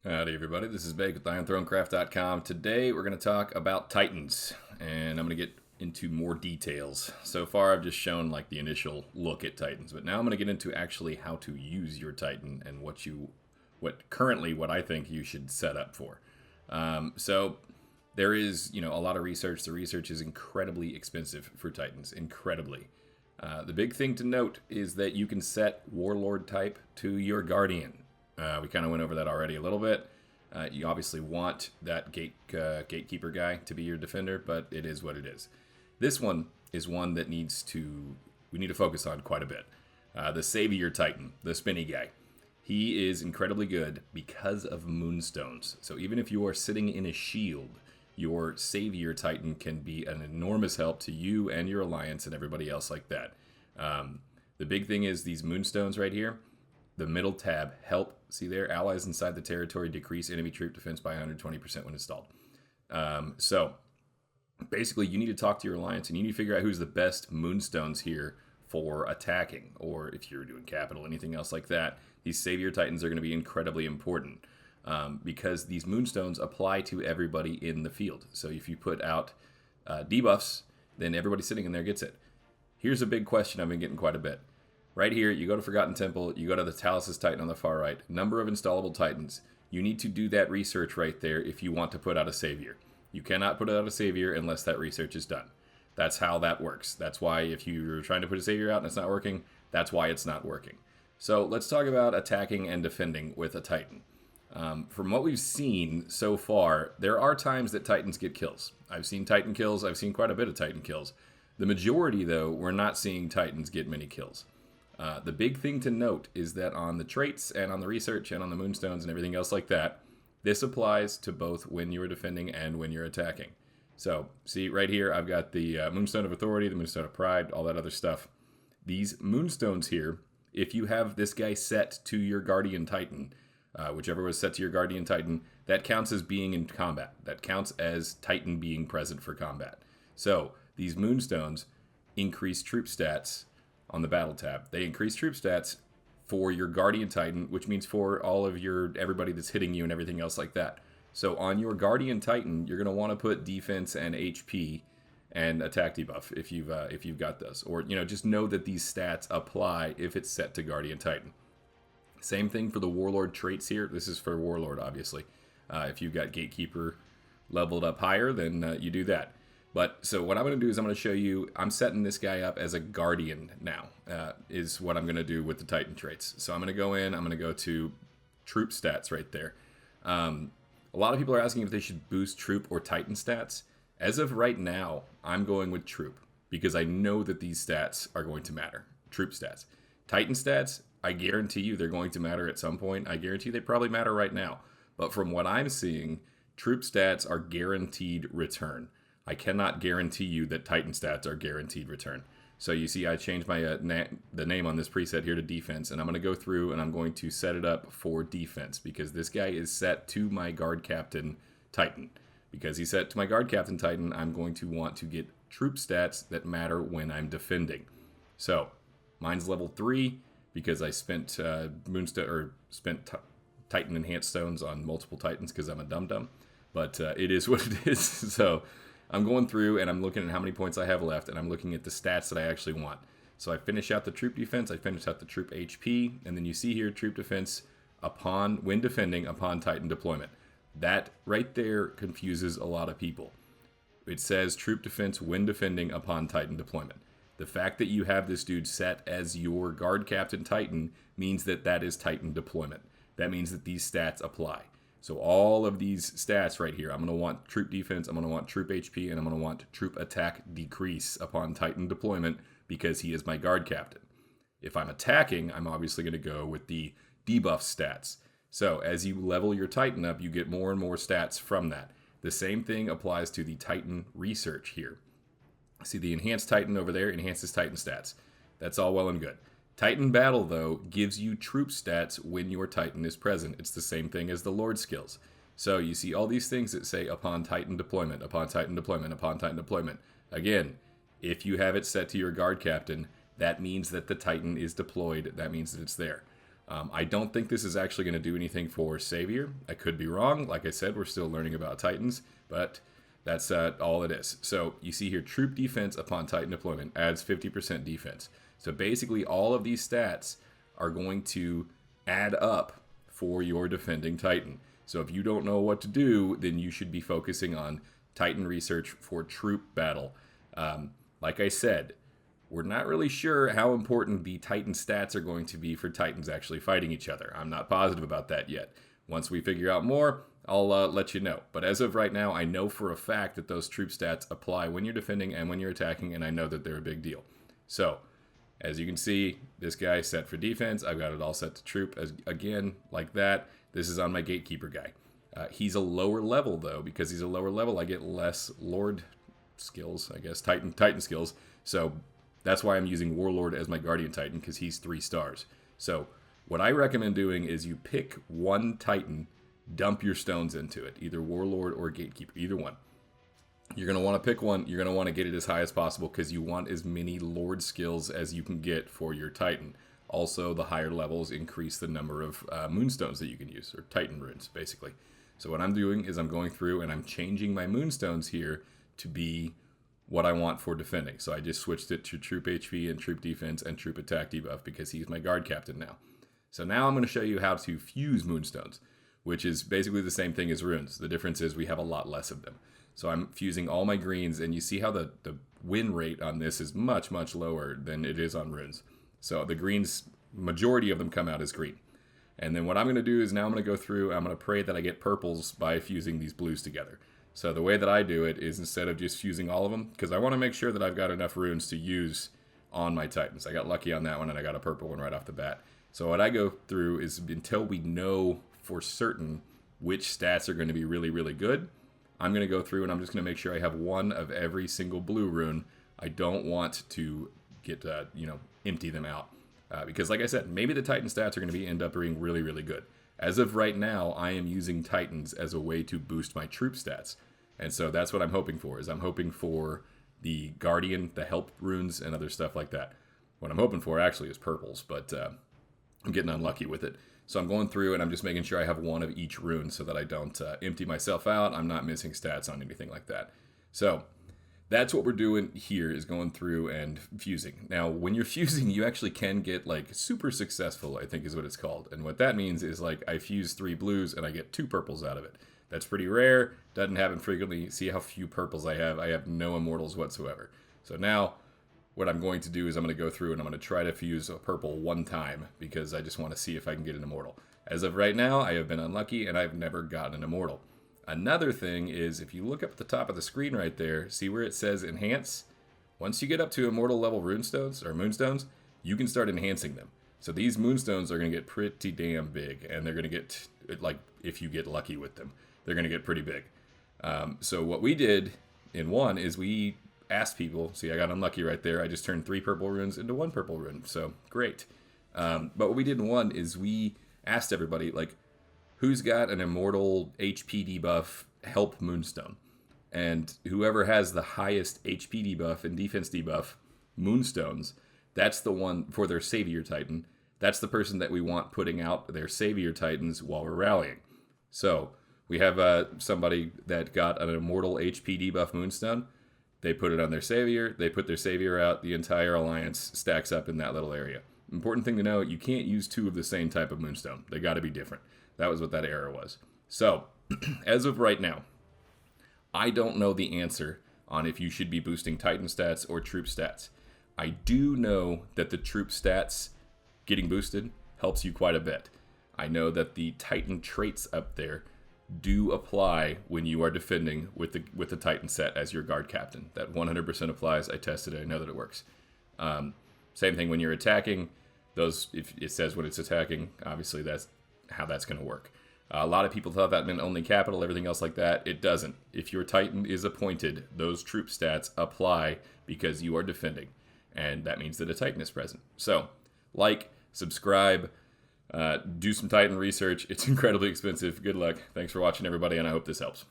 Howdy, everybody. This is Bake with IronThroneCraft.com. Today, we're going to talk about Titans, and I'm going to get into more details. So far, I've just shown like the initial look at Titans, but now I'm going to get into actually how to use your Titan and what I think you should set up for. So there is, a lot of research. The research is incredibly expensive for Titans, incredibly. The big thing to note is that you can set Warlord type to your Guardian. We kind of went over that already a little bit. You obviously want that gatekeeper guy to be your defender, but it is what it is. This one is one that we need to focus on quite a bit. The Savior Titan, the spinny guy. He is incredibly good because of Moonstones. So even if you are sitting in a shield, your Savior Titan can be an enormous help to you and your alliance and everybody else like that. The big thing is these Moonstones right here. The middle tab, help, see there, allies inside the territory decrease enemy troop defense by 120% when installed. So basically you need to talk to your alliance and you need to figure out who's the best Moonstones here for attacking, or if you're doing capital, anything else like that. These Savior Titans are going to be incredibly important because these Moonstones apply to everybody in the field. So if you put out debuffs, then everybody sitting in there gets it. Here's a big question I've been getting quite a bit. Right here, you go to Forgotten Temple, you go to the Talos' Titan on the far right. Number of installable Titans. You need to do that research right there if you want to put out a Savior. You cannot put out a Savior unless that research is done. That's how that works. That's why if you're trying to put a Savior out and it's not working, that's why it's not working. So let's talk about attacking and defending with a Titan. From what we've seen so far, there are times that Titans get kills. I've seen Titan kills. I've seen quite a bit of Titan kills. The majority, though, we're not seeing Titans get many kills. The big thing to note is that on the traits and on the research and on the Moonstones and everything else like that, this applies to both when you're defending and when you're attacking. So, see right here, I've got the Moonstone of Authority, the Moonstone of Pride, all that other stuff. These Moonstones here, if you have this guy set to your Guardian Titan, whichever was set to your Guardian Titan, that counts as being in combat. That counts as Titan being present for combat. So, these Moonstones increase troop stats on the battle tab. They increase troop stats for your Guardian Titan, which means for all of everybody that's hitting you and everything else like that. So on your Guardian Titan, you're going to want to put defense and HP and attack debuff if you've got those, or just know that these stats apply if it's set to Guardian Titan. Same thing for the Warlord traits here. This is for Warlord, obviously. If you've got Gatekeeper leveled up higher, then you do that. But so what I'm going to do is I'm going to show you, I'm setting this guy up as a Guardian now, is what I'm going to do with the Titan traits. So I'm going to go in, I'm going to go to troop stats right there. A lot of people are asking if they should boost troop or Titan stats. As of right now, I'm going with troop because I know that these stats are going to matter. Troop stats. Titan stats, I guarantee you they're going to matter at some point. I guarantee they probably matter right now. But from what I'm seeing, troop stats are guaranteed return. I cannot guarantee you that Titan stats are guaranteed return. So you see I changed my the name on this preset here to defense, and I'm going to go through and I'm going to set it up for defense because this guy is set to my guard captain Titan. Because he's set to my guard captain Titan, I'm going to want to get troop stats that matter when I'm defending. So mine's level 3 because I spent Titan enhanced stones on multiple Titans because I'm a dum-dum. But it is what it is. So I'm going through and I'm looking at how many points I have left, and I'm looking at the stats that I actually want. So I finish out the troop defense, I finish out the troop HP, and then you see here troop defense when defending upon Titan deployment. That right there confuses a lot of people. It says troop defense when defending upon Titan deployment. The fact that you have this dude set as your guard captain Titan means that that is Titan deployment. That means that these stats apply. So all of these stats right here, I'm going to want troop defense, I'm going to want troop HP, and I'm going to want troop attack decrease upon Titan deployment because he is my guard captain. If I'm attacking, I'm obviously going to go with the debuff stats. So as you level your Titan up, you get more and more stats from that. The same thing applies to the Titan research here. See the enhanced Titan over there, enhances Titan stats. That's all well and good. Titan Battle, though, gives you troop stats when your Titan is present. It's the same thing as the Lord skills. So you see all these things that say upon Titan deployment, upon Titan deployment, upon Titan deployment. Again, if you have it set to your guard captain, that means that the Titan is deployed. That means that it's there. I don't think this is actually going to do anything for Savior. I could be wrong. Like I said, we're still learning about Titans, but that's all it is. So you see here, troop defense upon Titan deployment adds 50% defense. So basically all of these stats are going to add up for your defending Titan. So if you don't know what to do, then you should be focusing on Titan research for troop battle. Like I said, we're not really sure how important the Titan stats are going to be for Titans actually fighting each other. I'm not positive about that yet. Once we figure out more, I'll let you know. But as of right now, I know for a fact that those troop stats apply when you're defending and when you're attacking, and I know that they're a big deal. So, as you can see, this guy's set for defense. I've got it all set to troop, again, like that. This is on my gatekeeper guy. He's a lower level, though. Because he's a lower level, I get less Lord skills, I guess, Titan skills. So that's why I'm using Warlord as my Guardian Titan, because he's 3 stars. So what I recommend doing is you pick one Titan, dump your stones into it, either Warlord or Gatekeeper, either one. You're going to want to pick one. You're going to want to get it as high as possible because you want as many Lord skills as you can get for your Titan. Also, the higher levels increase the number of Moonstones that you can use, or Titan runes, basically. So what I'm doing is I'm going through and I'm changing my Moonstones here to be what I want for defending. So I just switched it to troop HP and troop defense and troop attack debuff because he's my guard captain now. So now I'm going to show you how to fuse Moonstones, which is basically the same thing as runes. The difference is we have a lot less of them. So I'm fusing all my greens, and you see how the win rate on this is much, much lower than it is on runes. So the greens, majority of them come out as green. And then what I'm going to do is now I'm going to go through, I'm going to pray that I get purples by fusing these blues together. So the way that I do it is instead of just fusing all of them, because I want to make sure that I've got enough runes to use on my Titans. I got lucky on that one, and I got a purple one right off the bat. So what I go through is until we know for certain which stats are going to be really, really good, I'm going to go through and I'm just going to make sure I have one of every single blue rune. I don't want to get, empty them out. Because like I said, maybe the Titan stats are going to end up being really, really good. As of right now, I am using Titans as a way to boost my troop stats. And so that's what I'm hoping for, is I'm hoping for the Guardian, the help runes, and other stuff like that. What I'm hoping for actually is purples, but I'm getting unlucky with it. So I'm going through and I'm just making sure I have one of each rune so that I don't empty myself out. I'm not missing stats on anything like that. So that's what we're doing here, is going through and fusing. Now, when you're fusing, you actually can get like super successful, I think is what it's called. And what that means is like I fuse 3 blues and I get 2 purples out of it. That's pretty rare. Doesn't happen frequently. See how few purples I have? I have no immortals whatsoever. So now what I'm going to do is I'm going to go through and I'm going to try to fuse a purple one time because I just want to see if I can get an immortal. As of right now, I have been unlucky and I've never gotten an immortal. Another thing is, if you look up at the top of the screen right there, see where it says enhance? Once you get up to immortal level runestones or moonstones, you can start enhancing them. So these moonstones are going to get pretty damn big, and they're going to get, like, if you get lucky with them, they're going to get pretty big. So what we did in one is we asked people, see I got unlucky right there, I just turned 3 purple runes into 1 purple rune, so great. But what we did in one is we asked everybody, like, who's got an immortal HP debuff help Moonstone? And whoever has the highest HP debuff and defense debuff Moonstones, that's the one for their Savior Titan. That's the person that we want putting out their Savior Titans while we're rallying. So we have somebody that got an immortal HP debuff Moonstone. They put it on their Savior. They put their Savior out. The entire alliance stacks up in that little area. Important thing to know, you can't use 2 of the same type of Moonstone. They got to be different. That was what that error was. So, as of right now, I don't know the answer on if you should be boosting Titan stats or troop stats. I do know that the troop stats getting boosted helps you quite a bit. I know that the Titan traits up there do apply when you are defending with the Titan set as your guard captain. That 100% applies. I tested it. I know that it works. Same thing when you're attacking. Those, if it says when it's attacking, obviously that's how that's going to work. A lot of people thought that meant only capital, everything else like that. It doesn't. If your Titan is appointed, those troop stats apply because you are defending. And that means that a Titan is present. So, like, subscribe, do some Titan research. It's incredibly expensive. Good luck. Thanks for watching, everybody, and I hope this helps.